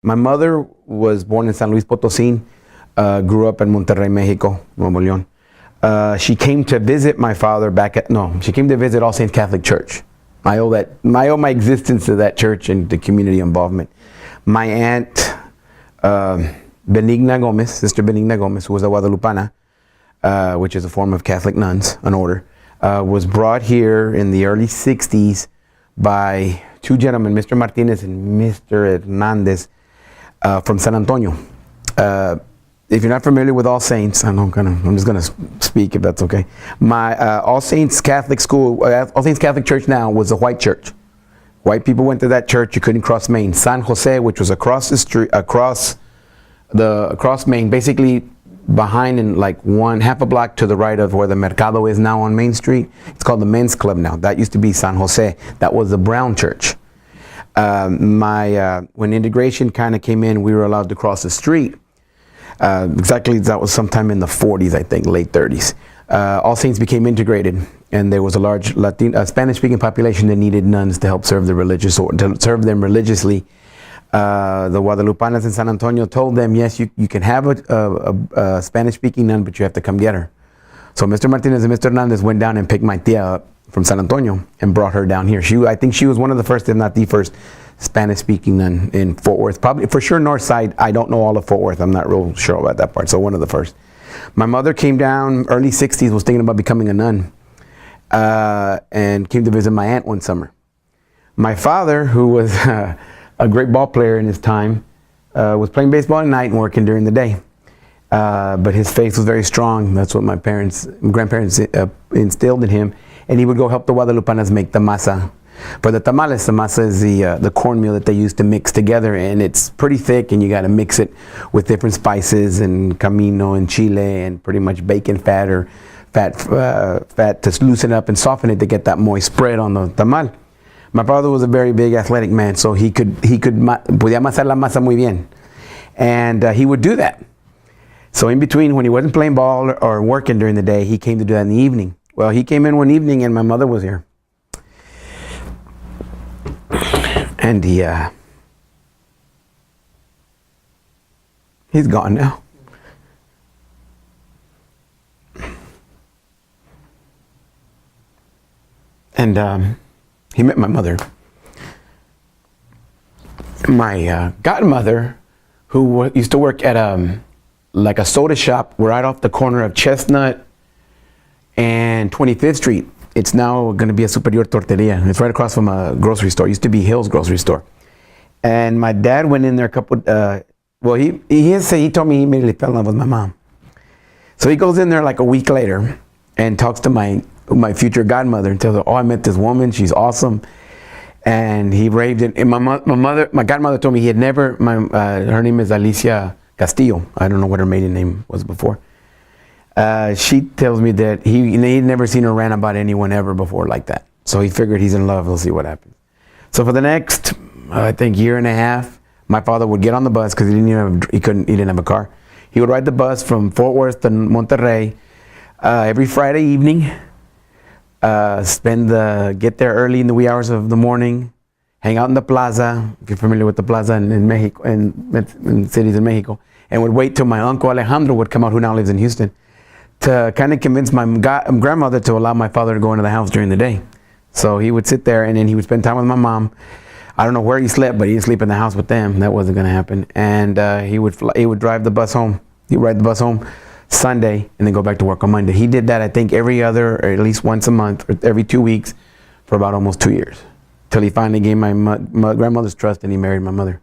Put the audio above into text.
My mother was born in San Luis Potosí, grew up in Monterrey, Mexico, Nuevo León. She came to visit my father she came to visit All Saints Catholic Church. I owe my existence to that church and the community involvement. My aunt, Benigna Gomez, Sister Benigna Gomez, who was a Guadalupana, which is a form of Catholic nuns, an order, was brought here in the early 60s by two gentlemen, Mr. Martinez and Mr. Hernandez, from San Antonio. If you're not familiar with All Saints, I'm just gonna speak if that's okay. My All Saints Catholic school, All Saints Catholic Church now was a white church. White people went to that church. You couldn't cross Main. San Jose, which was across the street, across Main, basically behind and like half a block to the right of where the Mercado is now on Main Street. It's called the Men's Club now. That used to be San Jose. That was the Brown Church. When integration kind of came in, we were allowed to cross the street. Exactly, that was sometime in the 40s, I think, late 30s. All Saints became integrated, and there was a large Spanish-speaking population that needed nuns to help serve them religiously. The Guadalupanas in San Antonio told them, yes, you can have a Spanish-speaking nun, but you have to come get her. So Mr. Martinez and Mr. Hernandez went down and picked my tia up from San Antonio and brought her down here. I think she was one of the first, if not the first, Spanish-speaking nun in Fort Worth. Probably, for sure, North Side. I don't know all of Fort Worth. I'm not real sure about that part. So one of the first. My mother came down early 60s, was thinking about becoming a nun, and came to visit my aunt one summer. My father, who was a great ball player in his time, was playing baseball at night and working during the day. But his faith was very strong. That's what my grandparents instilled in him. And he would go help the Guadalupanas make the masa. For the tamales, the masa is the cornmeal that they use to mix together, and it's pretty thick, and you got to mix it with different spices and camino and chile and pretty much bacon fat or fat to loosen up and soften it to get that moist spread on the tamal. My father was a very big athletic man, so he podía amasar la masa muy bien, and he would do that. So in between, when he wasn't playing ball or working during the day, he came to do that in the evening. Well, he came in one evening, and my mother was here. And he's gone now. And he met my mother. My godmother, who used to work at like a soda shop right off the corner of Chestnut and 25th Street. It's now going to be a Superior Torteria. It's right across from a grocery store. It used to be Hill's grocery store. And my dad went in there he told me he immediately fell in love with my mom. So he goes in there like a week later and talks to my future godmother and tells her, oh, I met this woman. She's awesome. And he raved it. And my godmother told me he had never, her name is Alicia Castillo. I don't know what her maiden name was before. She tells me that he'd never seen her rant about anyone ever before like that. So he figured he's in love. We'll see what happens. So for the next, I think, year and a half, my father would get on the bus because he didn't have a car. He would ride the bus from Fort Worth to Monterrey every Friday evening. Get there early in the wee hours of the morning. Hang out in the plaza, if you're familiar with the plaza in Mexico, in cities in Mexico, and would wait till my uncle Alejandro would come out, who now lives in Houston, to kind of convince my grandmother to allow my father to go into the house during the day. So he would sit there, and then he would spend time with my mom. I don't know where he slept, but he didn't sleep in the house with them. That wasn't going to happen. And he would drive the bus home. He'd ride the bus home Sunday and then go back to work on Monday. He did that, I think, every other, or at least once a month, or every 2 weeks for about almost 2 years, till he finally gained my grandmother's trust and he married my mother.